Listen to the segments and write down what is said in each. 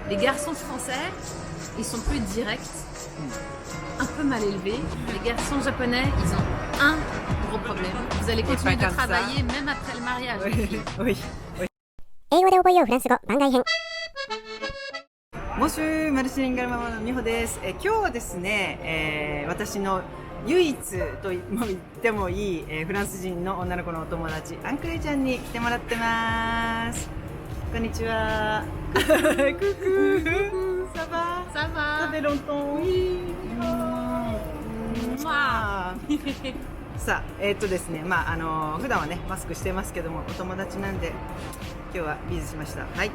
Les garçons français, ils sont plus directs, un peu mal élevés. Les garçons japonais, ils ont un gros problème. Vous allez continuer de travailler même après le mariage. Oui. 英語で覚えようフランス語番外編。モシュマルシリンガルママの美穂です。今日はですね、私の唯一とも言ってもいい、フランス人の女の子のお友達アンクレちゃんに来てもらってます。こんにちは。ククー。サバ。Ça va? Ça fait longtemps. Oui. さあ、ですね、普段はねマスクしてますけども、お友達なんで今日はビズしました。はい。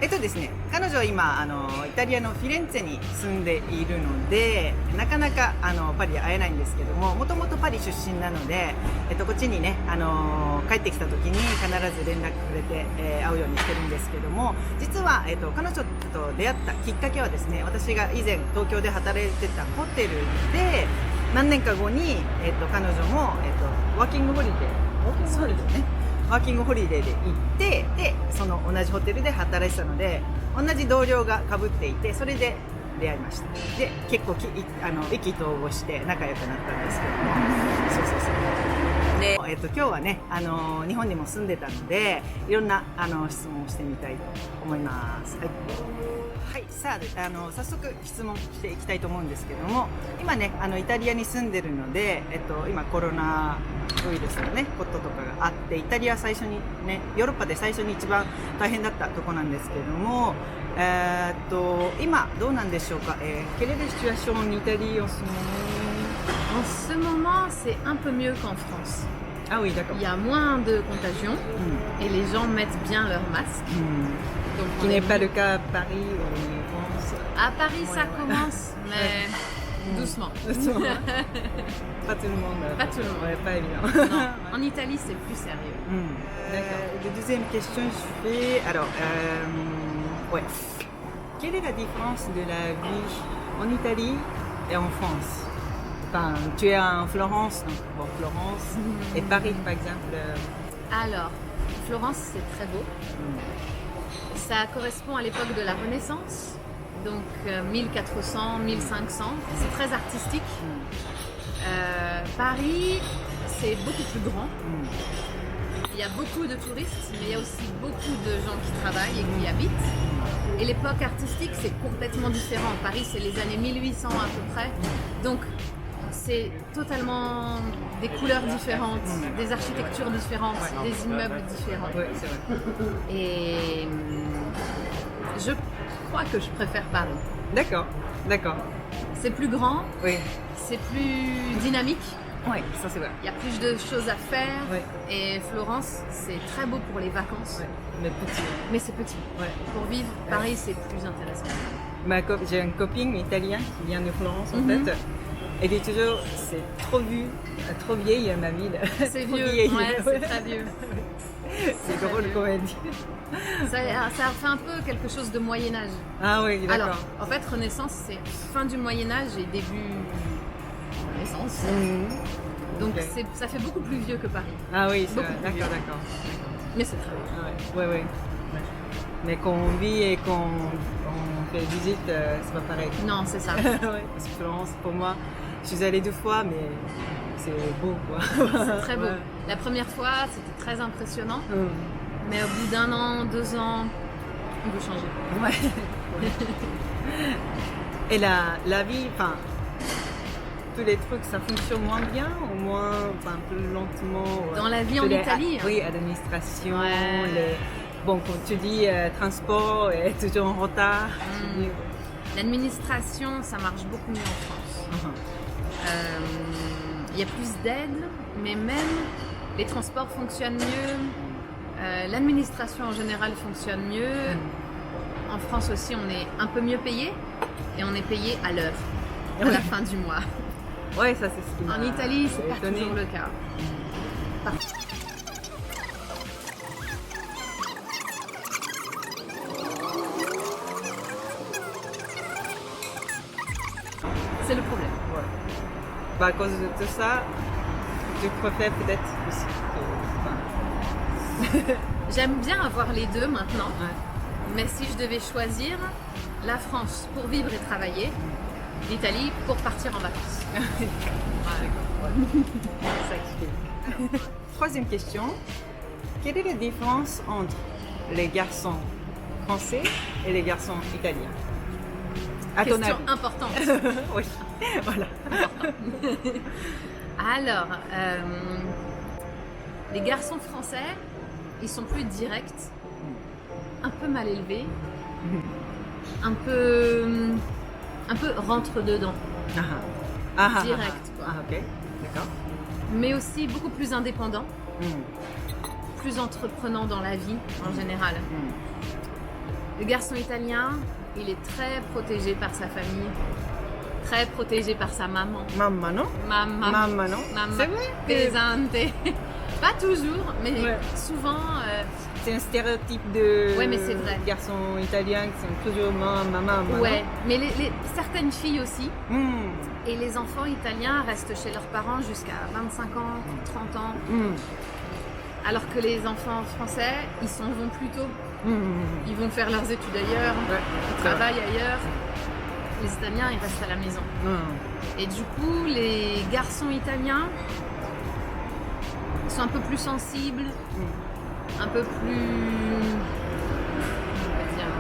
ですね、彼女は今イタリアのフィレンツェに住んでいるので、なかなかパリで会えないんですけども、もともとパリ出身なので、こっちにね帰ってきた時に必ず連絡くれて、会うようにしてるんですけども、実は彼女と出会ったきっかけはですね、私が以前東京で働いてたホテルで何年か後に彼女もワーキングホリデーね。ワーキングホリデーで行って、でその同じホテルで働いてたので、同じ同僚が被っていて、それで出会いました。で結構意気投合して仲良くなったんですけども、そうで、今日はね日本にも住んでたので、いろんな質問をしてみたいと思います。はい、さあ早速質問していきたいと思うんですけども、今ねイタリアに住んでるので、今コロナウイルスのねこととかがあって、イタリア最初にね、ヨーロッパで最初に一番大変だったとこなんですけども、今どうなんでしょうか。Quelle est la situation en Italie en ce moment? En ce moment, c'est un peu mieux qu'en France. Ah oui, d'accord. Il y a moins de contagion et les gens mettent bien leur masque. Donc, Qui n'est pas le cas à Paris ou en France. À Paris, ça commence, mais doucement. Pas tout le monde. Pas tout le monde. Ouais, pas évident. Non, en Italie, c'est plus sérieux. D'accord. La deuxième question, je fais. Alors, ouais. Quelle est la différence de la vie en Italie et en France? Enfin, tu es en Florence, donc bon, Florence et Paris, par exemple. Alors, Florence, c'est très beau. Ça correspond à l'époque de la Renaissance, donc 1400, 1500. C'est très artistique. Paris, c'est beaucoup plus grand. Il y a beaucoup de touristes, mais il y a aussi beaucoup de gens qui travaillent et qui y habitent. Et l'époque artistique, c'est complètement différent. Paris, c'est les années 1800 à peu près. Donc, c'est totalement des couleurs différentes, des architectures différentes, des immeubles différents. Oui, c'est vrai. Et je crois que je préfère Paris. D'accord, d'accord. C'est plus grand, Oui, c'est plus dynamique, oui, ça c'est vrai. il y a plus de choses à faire. Oui. Et Florence, c'est très beau pour les vacances, Ouais, mais petit. mais c'est petit. Ouais. Pour vivre, Paris, c'est plus intéressant. J'ai une copine italienne qui vient de Florence en fait. Elle dit toujours, c'est trop vieille ma ville. C'est Trop vieux, vieille. ouais, c'est très vieux. C'est très drôle vieux. comme elle dit. Ça fait un peu quelque chose de Moyen-Âge. Ah oui, d'accord. Alors, en fait, Renaissance, c'est fin du Moyen-Âge et début Renaissance. Donc, Ok. ça fait beaucoup plus vieux que Paris. Ah oui, c'est Beaucoup vrai. plus D'accord, vieux. d'accord. Mais c'est très beau. Ah ouais, ouais. Mais quand on vit et qu'on fait visite, c'est pas pareil. Non, c'est ça. Ouais, parce que Florence, pour moi, je suis allée 2 fois, mais c'est beau quoi. C'est très beau. Ouais. La première fois, c'était très impressionnant. Mais au bout d'1 an, 2 ans, on veut changer. Ouais. Et la vie, enfin, tous les trucs, ça fonctionne moins bien ou moins, enfin, plus lentement. Dans la vie en Italie, Oui, administration, Ouais. bon, quand tu dis transport est toujours en retard. tu dis- L'administration, ça marche beaucoup mieux en France. Il y a plus d'aide, mais même les transports fonctionnent mieux. L'administration en général fonctionne mieux. En France aussi, on est un peu mieux payé et on est payé à l'heure, à la fin du mois. Ouais, ça c'est ce qui m'a En Italie, c'est pas étonné. toujours le cas. C'est le problème. Ouais. Bah, à cause de tout ça, je préfère peut-être aussi. J'aime bien avoir les deux maintenant, Ouais. Mais si je devais choisir, la France pour vivre et travailler, l'Italie pour partir en vacances. Ça explique. Troisième question. Quelle est la différence entre les garçons français et les garçons italiens? À ton Question avis. importante. Oui, voilà. Alors, les garçons français, ils sont plus directs, un peu mal élevés, un peu rentre dedans, direct quoi. Ah, ok, d'accord. Mais aussi beaucoup plus indépendants, plus entreprenants dans la vie en général. Le garçon italien, il est très protégé par sa famille, très protégé par sa maman. Mamma, non? Mamma, Mamma, non? mamma C'est vrai que pesante. Pas toujours, mais Ouais. souvent. c'est un stéréotype de Ouais, mais c'est vrai. garçons italiens qui sont toujours maman. Ouais, mais certaines filles aussi. Mm. Et les enfants italiens restent chez leurs parents jusqu'à 25 ans, 30 ans. Alors que les enfants français, ils s'en vont plus tôt. Ils vont faire leurs études ailleurs, Ouais, ils c'est vrai. travaillent ailleurs. Les Italiens, ils restent à la maison. Et du coup, les garçons italiens sont un peu plus sensibles, un peu plus, on va dire,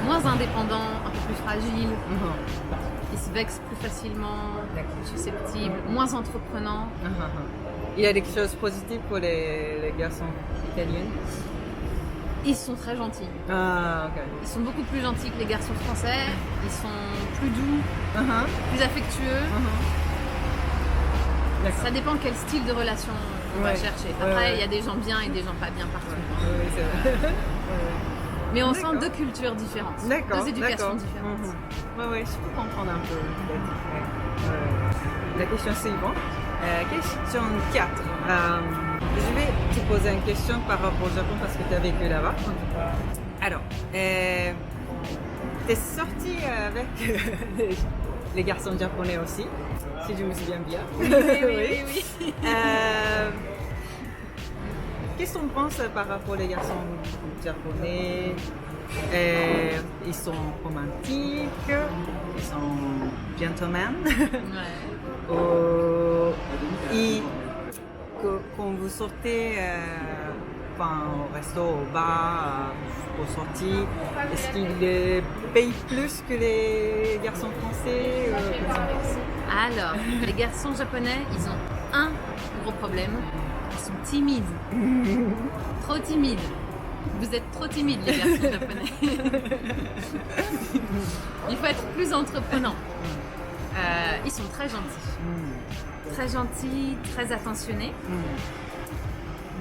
moins indépendants, un peu plus fragiles. Ils se vexent plus facilement, susceptibles, moins entreprenants. Il y a des choses positives pour les garçons italiens. Ils sont très gentils. Ah, ok. Ils sont beaucoup plus gentils que les garçons français. Ils sont plus doux, plus affectueux. D'accord. Ça dépend quel style de relation on va Ouais. chercher. Ouais, Après, il ouais. y a des gens bien et des gens pas bien partout. Oui, c'est vrai. Mais on D'accord. sent deux cultures différentes, D'accord. deux éducations d'accord. différentes. Oui, je peux comprendre un peu. peut-être. Ouais. La question suivante. Question 4. Je vais te poser une question par rapport au Japon parce que tu as vécu là-bas. Alors, tu es sorti avec les garçons japonais aussi, si je me souviens bien. Oui. Qu'est-ce qu'on pense par rapport aux garçons japonais? Ils sont romantiques, ils sont gentlemen. Ouais. Et quand vous sortez au resto, au bar, aux sorties, est-ce qu'ils payent plus que les garçons français? Alors, les garçons japonais, ils ont un gros problème. Ils sont timides. Trop timides. Vous êtes trop timides, les garçons japonais. Il faut être plus entreprenant. Ils sont très gentils. Très gentils, très attentionnés.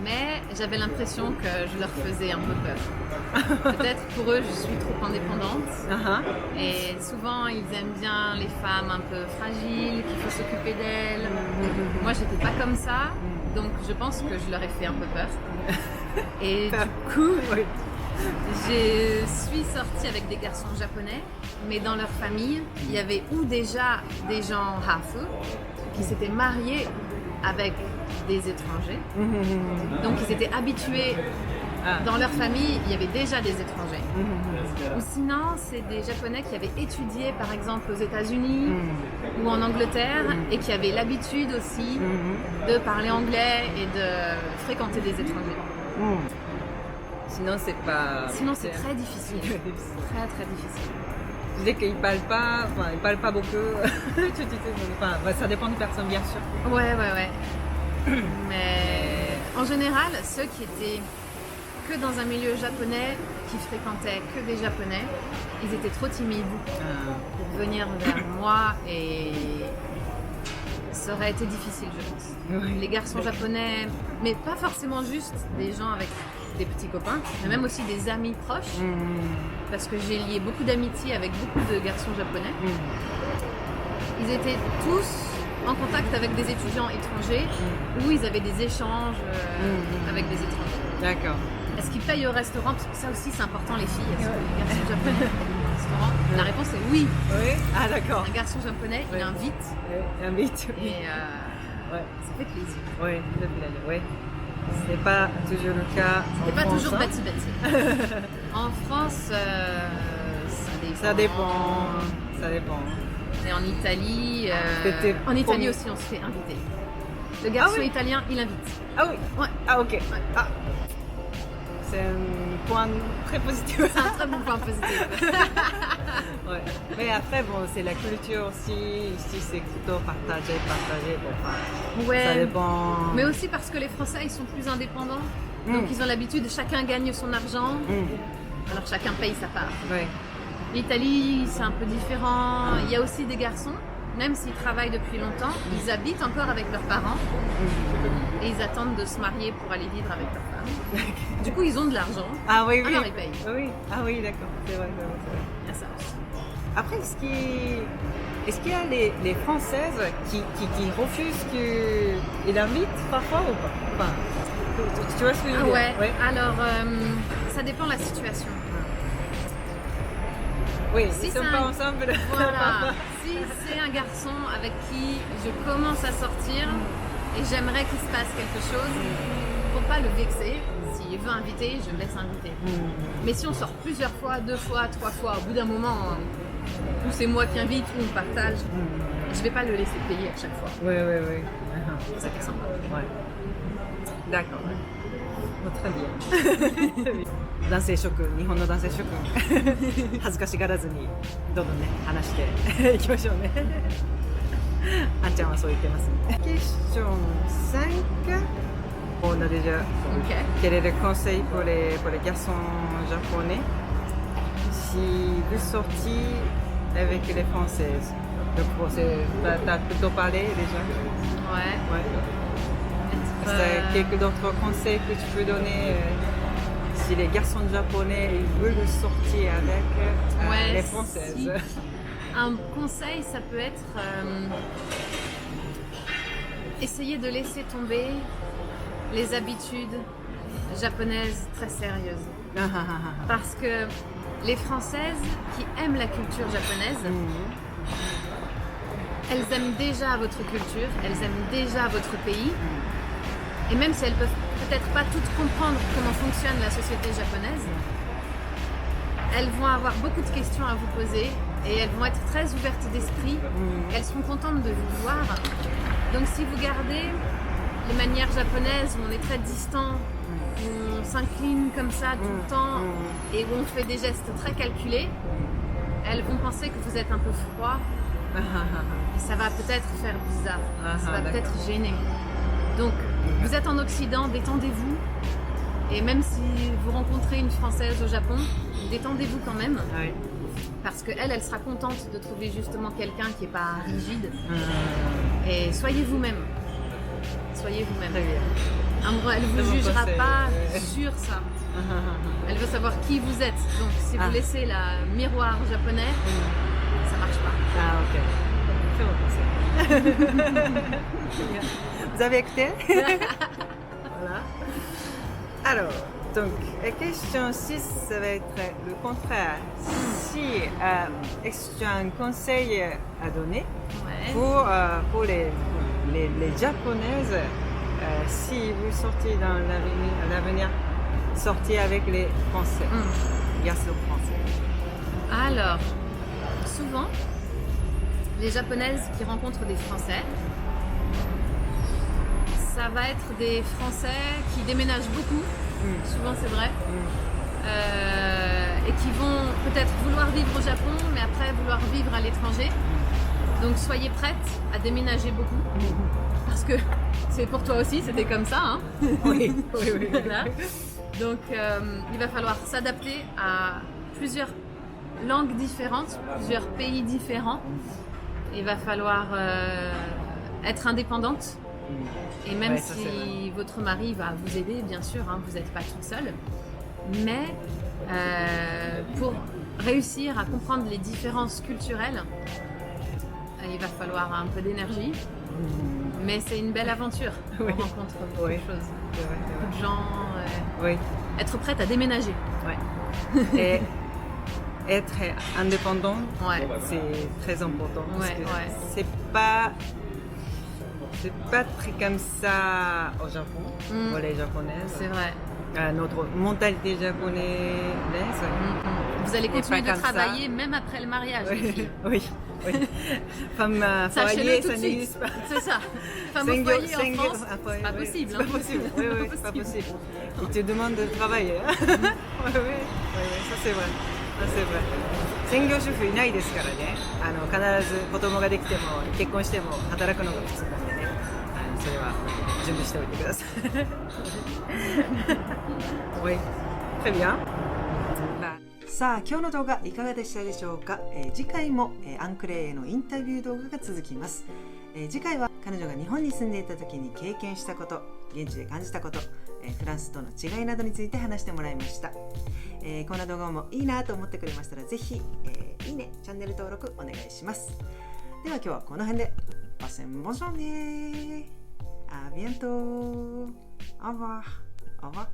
Mais j'avais l'impression que je leur faisais un peu peur. Peut-être pour eux, je suis trop indépendante. Et souvent, ils aiment bien les femmes un peu fragiles, qu'il faut s'occuper d'elles. Moi, j'étais pas comme ça. Donc, je pense que je leur ai fait un peu peur. Et du coup, je suis sortie avec des garçons japonais. Mais dans leur famille, il y avait ou déjà des gens hafu qui s'étaient mariés avec des étrangers. Donc ils étaient habitués, dans leur famille, il y avait déjà des étrangers. Ou sinon, c'est des Japonais qui avaient étudié par exemple aux États-Unis ou en Angleterre et qui avaient l'habitude aussi de parler anglais et de fréquenter des étrangers. Sinon, c'est pas. Sinon, c'est très difficile. Très très difficile. Tu disais qu'ils ils parlent pas beaucoup. Ça dépend des personnes, bien sûr. Ouais. Mais en général, ceux qui étaient que dans un milieu japonais, qui fréquentaient que des Japonais, ils étaient trop timides pour venir vers moi et ça aurait été difficile, je pense. Oui. Les garçons japonais, mais pas forcément juste des gens avec des petits copains, mais même aussi des amis proches, parce que j'ai lié beaucoup d'amitié avec beaucoup de garçons japonais. Ils étaient tous en contact avec des étudiants étrangers où ils avaient des échanges avec des étrangers. D'accord. Est-ce qu'ils payent au restaurant? Parce que ça aussi c'est important, les filles. Est-ce que les garçons japonais payent au restaurant? La réponse est oui. Oui. Ah, d'accord. Un garçon japonais, il invite Invite. et ça fait plaisir. Oui, C'est pas toujours le cas. C'est pas toujours hein. bâti-bâti. En France, ça dépend. Ça dépend. Et en Italie, C'était en Italie premier. aussi, on se fait inviter. Le garçon Ah oui. italien, il invite. Ah oui. Ouais. Ah ok. Ah. C'est un point très positif. C'est un très bon point positif. Ouais. Mais après, bon, c'est la culture aussi. Ici, c'est plutôt partager. Bon, enfin, Ouais. ça dépend. Mais aussi parce que les Français, ils sont plus indépendants. Donc ils ont l'habitude, chacun gagne son argent, alors chacun paye sa part. Ouais. L'Italie, c'est un peu différent. Il y a aussi des garçons, même s'ils travaillent depuis longtemps, ils habitent encore avec leurs parents et ils attendent de se marier pour aller vivre avec leur femme. Du coup, ils ont de l'argent. Ah oui, oui. Alors ils payent. Oui. Ah oui, d'accord. C'est vrai. Il y a ça aussi. Après, est-ce qu'il y a les Françaises qui refusent qu'ils invitent parfois ou pas? Enfin, tu vois ce que je veux dire? Ouais. Alors, ça dépend de la situation. Oui, Si ils sont c'est pas un- ensemble. Voilà. Si c'est un garçon avec qui je commence à sortir et j'aimerais qu'il se passe quelque chose, pour pas le vexer, s'il veut inviter, je le laisse inviter. Mais si on sort plusieurs fois, 2 fois, 3 fois, au bout d'un moment, ou c'est moi qui invite ou on partage, je vais pas le laisser payer à chaque fois. Oui. Ça fait sympa. Ouais. D'accord. Bon, très bien. 男性諸君、日本の男性諸君、恥ずかしがらずにどんどんね話していきましょうね。あんちゃんはそう言ってますね。Question 5. On a déjà. Ok. Quel est le conseil pour les garçons japonais si vous sortiez avec les Françaises? Donc, bon, t'as plutôt parlé déjà. Ouais. Ouais. Être, Est-ce que quelques autres conseils que tu peux donner si les garçons japonais ils veulent sortir avec Ouais, les Françaises? si. Un conseil, ça peut être essayer de laisser tomber les habitudes japonaises très sérieuses. Parce que les Françaises qui aiment la culture japonaise, elles aiment déjà votre culture, elles aiment déjà votre pays. Et même si elles peuvent peut-être pas toutes comprendre comment fonctionne la société japonaise, elles vont avoir beaucoup de questions à vous poser et elles vont être très ouvertes d'esprit. Elles seront contentes de vous voir. Donc si vous gardez les manières japonaises où on est très distant, où on s'incline comme ça tout le temps et où on fait des gestes très calculés, elles vont penser que vous êtes un peu froid et ça va peut-être faire bizarre, ça va peut-être gêner. Donc vous êtes en Occident, détendez-vous. Et même si vous rencontrez une Française au Japon, détendez-vous quand même. Oui. Parce qu'elle sera contente de trouver justement quelqu'un qui n'est pas rigide. Et soyez vous-même. Soyez vous-même. Très bien. Elle ne Très vous bon jugera conseil, pas ouais. sur ça. Elle veut savoir qui vous êtes. Donc si vous Ah. laissez la miroir japonais, ça marche pas. Ah ok. Très bon conseil. Vous avez écouté? Voilà. Alors, donc, question 6, ça va être le contraire. Si est-ce que tu as un conseil à donner Ouais. pour les japonaises, si vous sortez dans l'avenir, sortez avec les Français, garçons français. Alors, souvent, les japonaises qui rencontrent des Français, ça va être des Français qui déménagent beaucoup, souvent c'est vrai, et qui vont peut-être vouloir vivre au Japon, mais après vouloir vivre à l'étranger. Donc soyez prêtes à déménager beaucoup, parce que c'est pour toi aussi, c'était comme ça. Hein. Oui. Voilà. Donc il va falloir s'adapter à plusieurs langues différentes, plusieurs pays différents. Il va falloir être indépendante. Et même Ouais, ça, c'est si votre mari va vous aider, bien sûr, hein, vous n'êtes pas toute seule. Mais pour réussir à comprendre les différences culturelles, il va falloir un peu d'énergie. Mais c'est une belle aventure. On Oui. rencontre beaucoup Oui. de choses, C'est vrai, beaucoup de gens. Oui. Être prête à déménager. Ouais. Et être indépendant, Ouais. c'est très important. Parce Ouais, que ouais. c'est c'est pas très comme ça au Japon, pour les japonaises. C'est vrai. Notre mentalité japonaise. Vous allez continuer de comme ça. travailler même après le mariage. les filles. Oui. Femme Sachez-le foyer, tout ça de suite. n'existe pas. C'est ça. Femme au foyer en France, c'est pas possible. C'est pas possible. Oui, c'est pas possible. Ils te demandent de travailler. Oui, ça c'est vrai。ça c'est vrai。専業主婦いないですからね。必ず子供ができても結婚しても働くのが普通なんでね。それは準備しておいてください。Oui. Très bien. さあ今日の動画いかがでしたでしょうか。次回も、アンクレイへのインタビュー動画が続きます。次回は彼女が日本に住んでいた時に経験したこと、現地で感じたこと、フランスとの違いなどについて話してもらいました。こんな動画もいいなと思ってくれましたらぜひ、いいね、チャンネル登録お願いします。では今日はこの辺で。Passez une bonne journée. À bientôt. Au revoir. Au revoir.